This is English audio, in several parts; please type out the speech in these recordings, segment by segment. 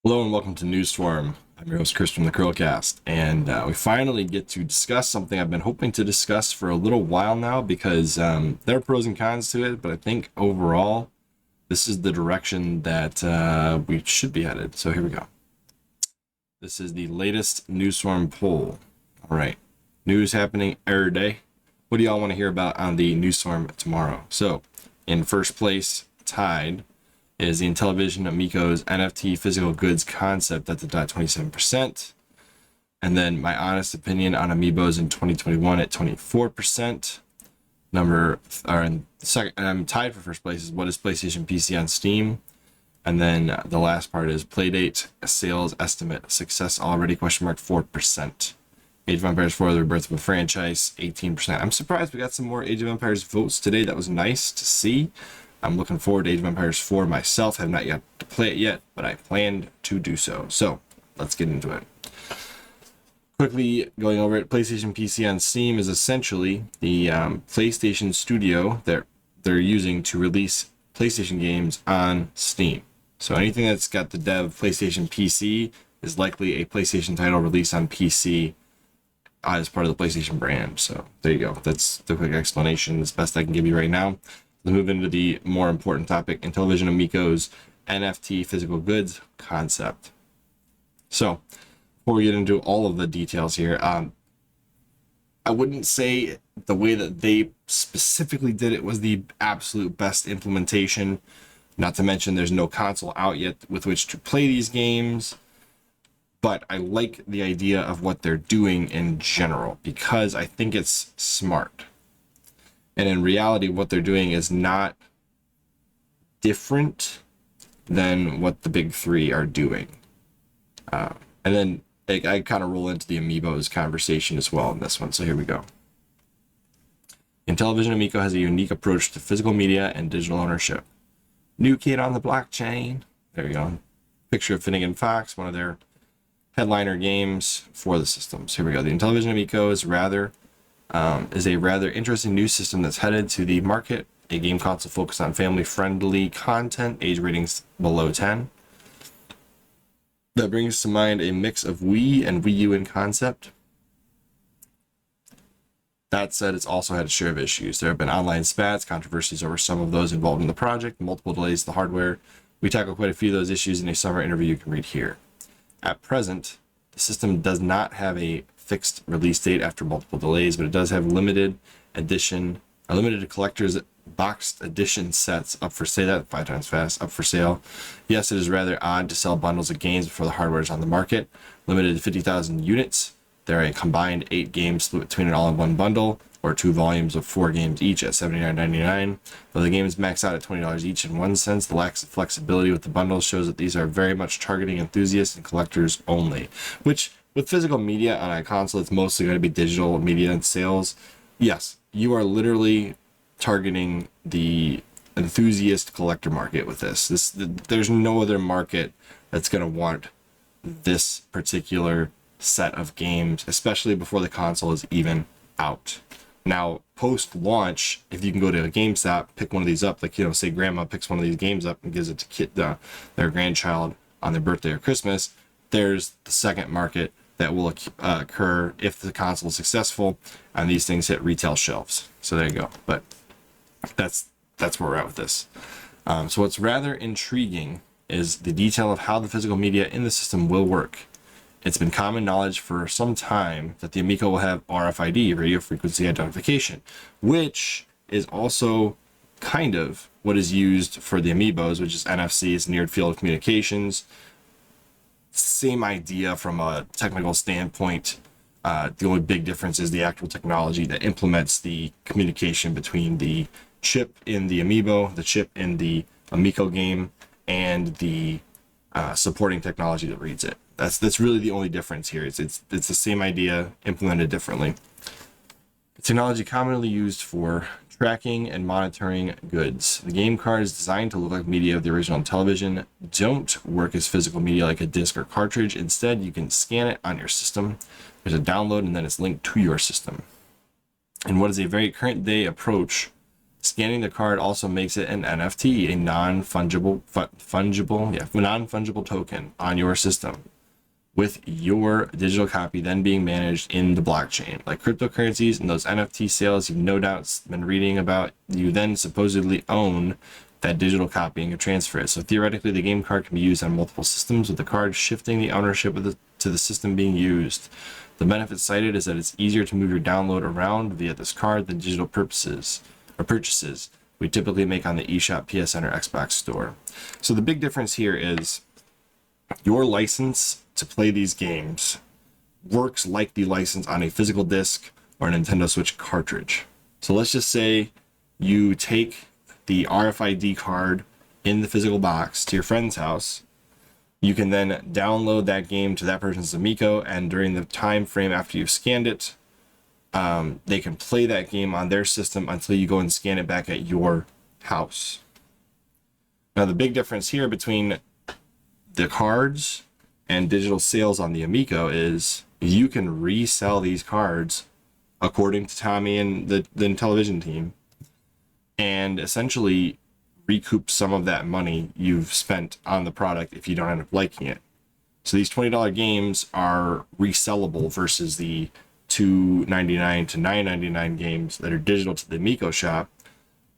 Hello and welcome to News Swarm. I'm your host Chris from the CHRILLCAST, and we finally get to discuss something I've been hoping to discuss for a little while now because there are pros and cons to it, but I think overall this is the direction that we should be headed. So here we go. This is the latest News Swarm poll. All right, news happening every day. What do y'all want to hear about on the News Swarm tomorrow? So in first place, tied, is the Intellivision Amico's NFT physical goods concept at the 27%. And then my honest opinion on Amiibos in 2021 at 24%. Second, I'm tied for first place is what is PlayStation PC on Steam. And then the last part is playdate sales estimate success already ? 4%. Age of Empires 4: The Rebirth of a Franchise 18%. I'm surprised we got some more Age of Empires votes today. That was nice to see. I'm looking forward to Age of Empires 4 myself. I have not yet to play it yet, but I planned to do so. So let's get into it. Quickly going over it, PlayStation PC on Steam is essentially the PlayStation Studio that they're using to release PlayStation games on Steam. So anything that's got the dev PlayStation PC is likely a PlayStation title released on PC as part of the PlayStation brand. So there you go. That's the quick explanation. It's best I can give you right now. Let's move into the more important topic, Intellivision Amico's NFT physical goods concept. So before we get into all of the details here, I wouldn't say the way that they specifically did it was the absolute best implementation. Not to mention there's no console out yet with which to play these games. But I like the idea of what they're doing in general because I think it's smart. And in reality, what they're doing is not different than what the big three are doing. And then I kind of roll into the Amiibos conversation as well in this one. So here we go. Intellivision Amico has a unique approach to physical media and digital ownership. New kid on the blockchain. There you go. Picture of Finnegan Fox, one of their headliner games for the systems. Here we go. The Intellivision Amico is a rather interesting new system that's headed to the market. A game console focused on family-friendly content, age ratings below 10. That brings to mind a mix of Wii and Wii U in concept. That said, it's also had a share of issues. There have been online spats, controversies over some of those involved in the project, multiple delays to the hardware. We tackle quite a few of those issues in a summer interview you can read here. At present, the system does not have a fixed release date after multiple delays, but it does have limited collector's boxed edition sets up for sale. That 5 times fast, up for sale. Yes, it is rather odd to sell bundles of games before the hardware is on the market. Limited to 50,000 units. There are a combined 8 games split between an all-in-one bundle, or 2 volumes of 4 games each at $79.99. Though the games max out at $20 each in one sense, the lack of flexibility with the bundles shows that these are very much targeting enthusiasts and collectors only. Which, with physical media on a console, it's mostly going to be digital media and sales. Yes, you are literally targeting the enthusiast collector market with this. There's no other market that's going to want this particular set of games, especially before the console is even out. Now, post-launch, if you can go to a GameStop, pick one of these up, like, say grandma picks one of these games up and gives it to their grandchild on their birthday or Christmas, there's the second market that will occur if the console is successful and these things hit retail shelves. So there you go. But that's where we're at with this. So what's rather intriguing is the detail of how the physical media in the system will work. It's been common knowledge for some time that the Amico will have RFID, radio frequency identification, which is also kind of what is used for the Amiibos, which is NFC, it's near field communications. Same idea from a technical standpoint. The only big difference is the actual technology that implements the communication between the chip in the Amiibo, the chip in the Amico game, and the supporting technology that reads it. That's really the only difference here. It's the same idea implemented differently. Technology commonly used for tracking and monitoring goods. The game card is designed to look like media of the original Intellivision. Don't work as physical media like a disc or cartridge. Instead, you can scan it on your system. There's a download and then it's linked to your system. And what is a very current day approach Scanning the card also makes it an NFT, a non-fungible token on your system, with your digital copy then being managed in the blockchain. Like cryptocurrencies and those NFT sales you've no doubt been reading about, you then supposedly own that digital copy and can transfer it. So theoretically, the game card can be used on multiple systems, with the card shifting the ownership to the system being used. The benefit cited is that it's easier to move your download around via this card than digital purchases we typically make on the eShop, PSN, or Xbox store. So the big difference here is your license to play these games works like the license on a physical disc or a Nintendo Switch cartridge. So let's just say you take the RFID card in the physical box to your friend's house. You can then download that game to that person's Amico, and during the time frame after you've scanned it, they can play that game on their system until you go and scan it back at your house. Now, the big difference here between the cards and digital sales on the Amico is you can resell these cards, according to Tommy and the Intellivision team, and essentially recoup some of that money you've spent on the product if you don't end up liking it. So these $20 games are resellable versus the $2.99 to $9.99 games that are digital to the Amico shop,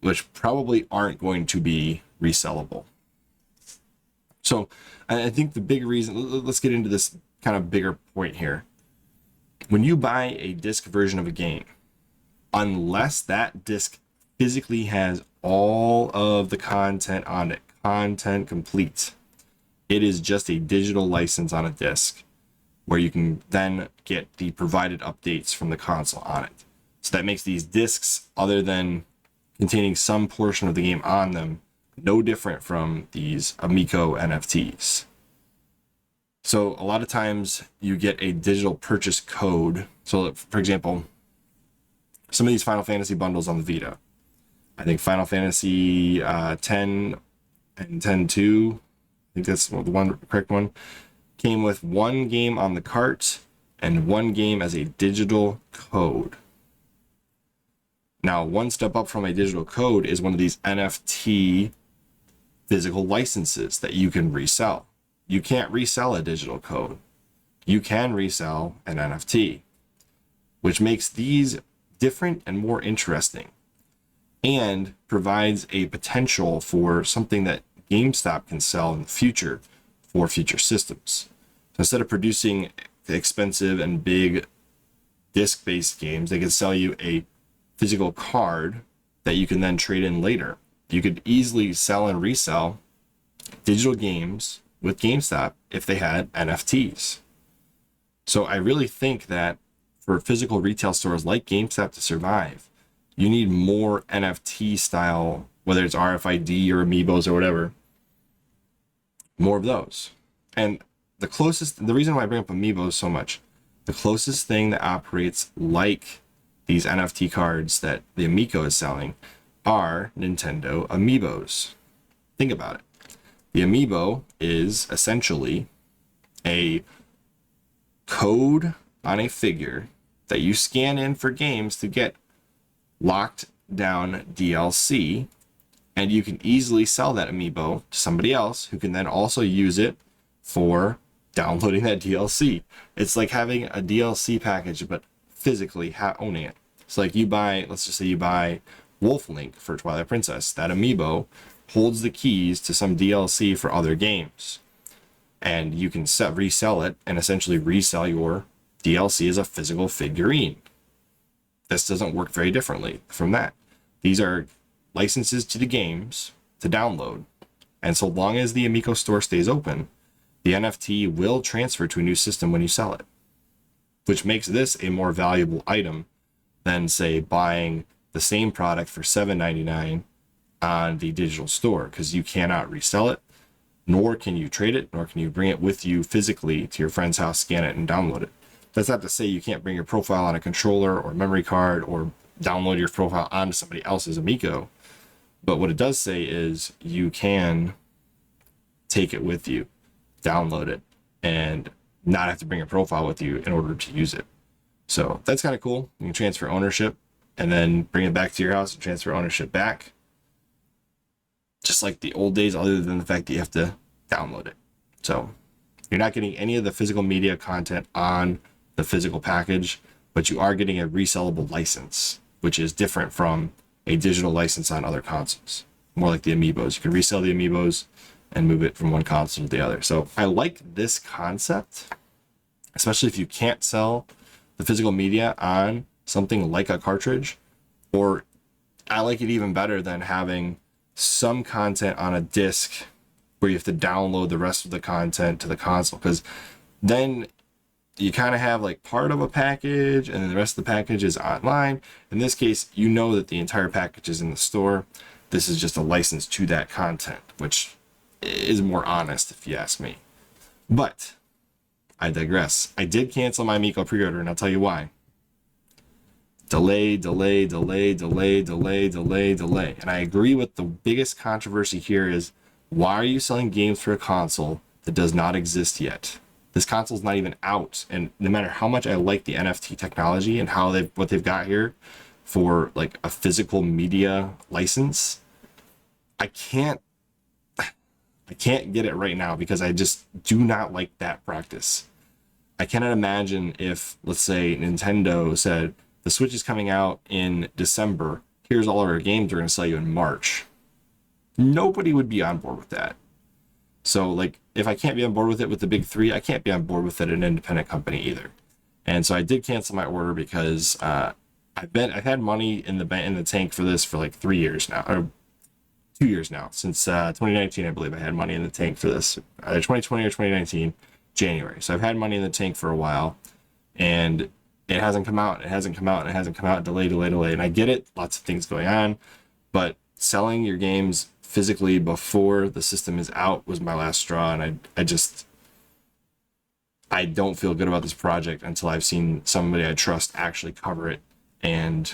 which probably aren't going to be resellable. So I think the big reason, let's get into this kind of bigger point here. When you buy a disc version of a game, unless that disc physically has all of the content on it, content complete, it is just a digital license on a disc where you can then get the provided updates from the console on it. So that makes these discs, other than containing some portion of the game on them, no different from these Amico NFTs. So a lot of times you get a digital purchase code. So for example, some of these Final Fantasy bundles on the Vita, I think Final Fantasy 10 and 10-2, I think that's the one correct one, came with one game on the cart and one game as a digital code. Now, one step up from a digital code is one of these NFT physical licenses that you can resell. You can't resell a digital code. You can resell an NFT, which makes these different and more interesting, and provides a potential for something that GameStop can sell in the future for future systems. So instead of producing expensive and big disc-based games, they can sell you a physical card that you can then trade in later. You could easily sell and resell digital games with GameStop if they had NFTs. So I really think that for physical retail stores like GameStop to survive, you need more NFT style, whether it's RFID or Amiibos or whatever, more of those. And the reason why I bring up Amiibos so much, the closest thing that operates like these NFT cards that the Amico is selling are Nintendo Amiibos. Think about it. The Amiibo is essentially a code on a figure that you scan in for games to get locked down DLC, and you can easily sell that Amiibo to somebody else who can then also use it for downloading that DLC. It's like having a DLC package, but physically owning it. It's like you buy, let's just say you buy Wolf Link for Twilight Princess. That Amiibo holds the keys to some DLC for other games, and you can resell it and essentially resell your DLC as a physical figurine. This doesn't work very differently from that. These are licenses to the games to download, and so long as the Amico store stays open, the NFT will transfer to a new system when you sell it, which makes this a more valuable item than, say, buying the same product for $7.99 on the digital store, because you cannot resell it, nor can you trade it, nor can you bring it with you physically to your friend's house, scan it, and download it. That's not to say you can't bring your profile on a controller or memory card or download your profile onto somebody else's Amico, but what it does say is you can take it with you, download it, and not have to bring a profile with you in order to use it. So that's kind of cool. You can transfer ownership and then bring it back to your house and transfer ownership back. Just like the old days, other than the fact that you have to download it. So you're not getting any of the physical media content on the physical package, but you are getting a resellable license, which is different from a digital license on other consoles. More like the Amiibos. You can resell the Amiibos and move it from one console to the other. So I like this concept, especially if you can't sell the physical media on something like a cartridge, or I like it even better than having some content on a disc where you have to download the rest of the content to the console, because then you kind of have like part of a package and then the rest of the package is online. In this case, you know that the entire package is in the store. This is just a license to that content, which is more honest if you ask me. But I digress. I did cancel my Amico pre-order, and I'll tell you why. Delay. And I agree with the biggest controversy here is, why are you selling games for a console that does not exist yet? This console's not even out, and no matter how much I like the NFT technology and what they've got here for like a physical media license, I can't get it right now because I just do not like that practice. I cannot imagine if, let's say, Nintendo said, the Switch is coming out in December, here's all of our games we're going to sell you in March. Nobody would be on board with that. So, like, if I can't be on board with it with the big three, I can't be on board with it an independent company either. And so I did cancel my order because I've had money in the tank for this for like 3 years now, or 2 years now, since 2019. I believe I had money in the tank for this, either 2020 or 2019 January. So I've had money in the tank for a while, and it hasn't come out. Delay. And I get it, lots of things going on, but selling your games physically before the system is out was my last straw, and I don't feel good about this project until I've seen somebody I trust actually cover it and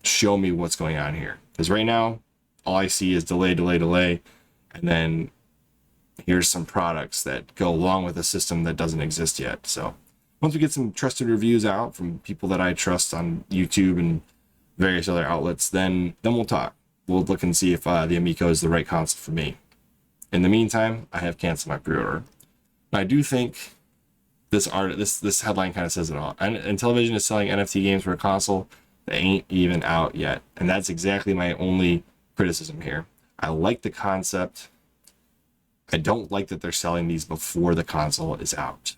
show me what's going on here. Because right now, all I see is delay, and then here's some products that go along with a system that doesn't exist yet. So once we get some trusted reviews out from people that I trust on YouTube and various other outlets, then we'll talk. We'll look and see if the Amico is the right console for me. In the meantime, I have canceled my pre-order. I do think this headline kind of says it all. And Intellivision is selling NFT games for a console that ain't even out yet. And that's exactly my only criticism here. I like the concept. I don't like that they're selling these before the console is out.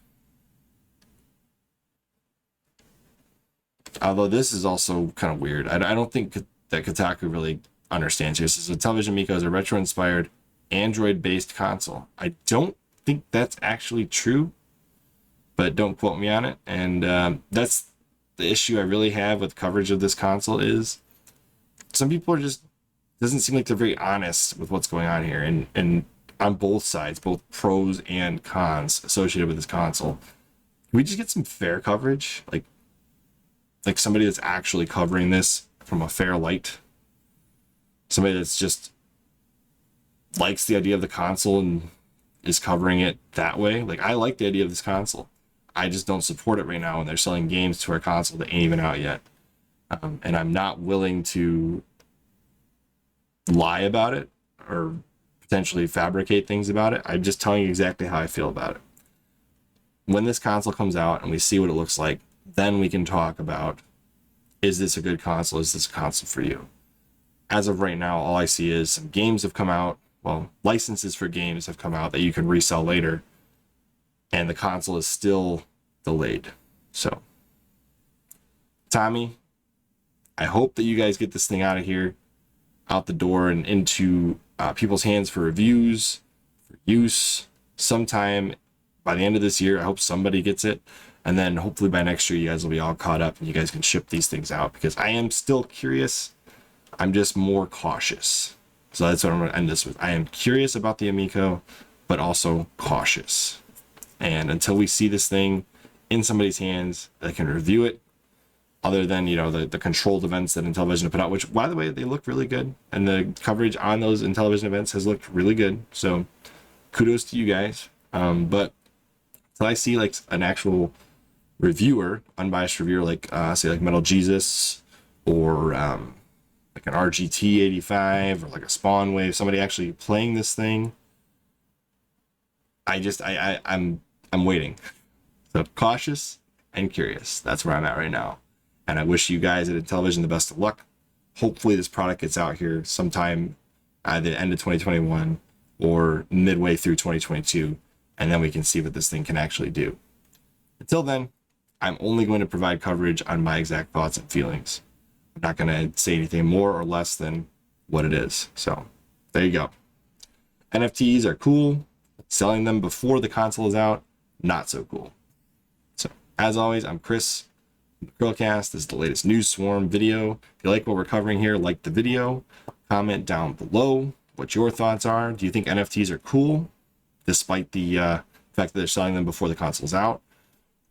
Although this is also kind of weird. I don't think that Kotaku really understands here. This is a Intellivision Amico is a retro-inspired Android-based console. I don't think that's actually true, but don't quote me on it. And that's the issue I really have with coverage of this console is some people are just, doesn't seem like they're very honest with what's going on here. And on both sides, both pros and cons associated with this console. Can we just get some fair coverage? Like somebody that's actually covering this from a fair light. Somebody that's just likes the idea of the console and is covering it that way. Like, I like the idea of this console. I just don't support it right now when they're selling games to our console that ain't even out yet. And I'm not willing to lie about it or potentially fabricate things about it. I'm just telling you exactly how I feel about it. When this console comes out and we see what it looks like, then we can talk about, is this a good console? Is this a console for you? As of right now, all I see is some games have come out. Well, licenses for games have come out that you can resell later. And the console is still delayed. So, Tommy, I hope that you guys get this thing out of here, out the door and into people's hands for reviews, for use, sometime by the end of this year. I hope somebody gets it. And then hopefully by next year, you guys will be all caught up and you guys can ship these things out, because I am still curious. I'm just more cautious. So that's what I'm going to end this with. I am curious about the Amico, but also cautious. And until we see this thing in somebody's hands that can review it, other than, you know, the controlled events that Intellivision put out, which, by the way, they look really good. And the coverage on those Intellivision events has looked really good. So kudos to you guys. But until I see like an actual reviewer, unbiased reviewer, like say like Metal Jesus or like an RGT 85 or like a Spawn Wave, somebody actually playing this thing. I'm waiting. So cautious and curious. That's where I'm at right now. And I wish you guys at Intellivision the best of luck. Hopefully this product gets out here sometime at the end of 2021 or midway through 2022, and then we can see what this thing can actually do. Until then, I'm only going to provide coverage on my exact thoughts and feelings. I'm not going to say anything more or less than what it is. So there you go. NFTs are cool. Selling them before the console is out, not so cool. So as always, I'm Chris from the CHRILLCAST. This is the latest news swarm video. If you like what we're covering here, like the video, comment down below what your thoughts are. Do you think NFTs are cool, despite the fact that they're selling them before the console's out?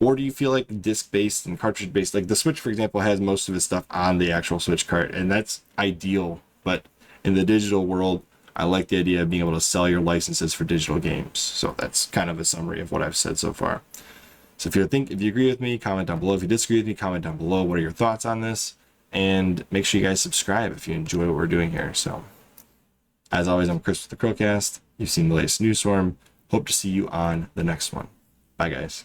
Or do you feel like disc-based and cartridge-based, like the Switch, for example, has most of its stuff on the actual Switch cart, and that's ideal. But in the digital world, I like the idea of being able to sell your licenses for digital games. So that's kind of a summary of what I've said so far. So if you agree with me, comment down below. If you disagree with me, comment down below. What are your thoughts on this? And make sure you guys subscribe if you enjoy what we're doing here. So as always, I'm Chris with the CHRILLCAST. You've seen the latest news swarm. Hope to see you on the next one. Bye, guys.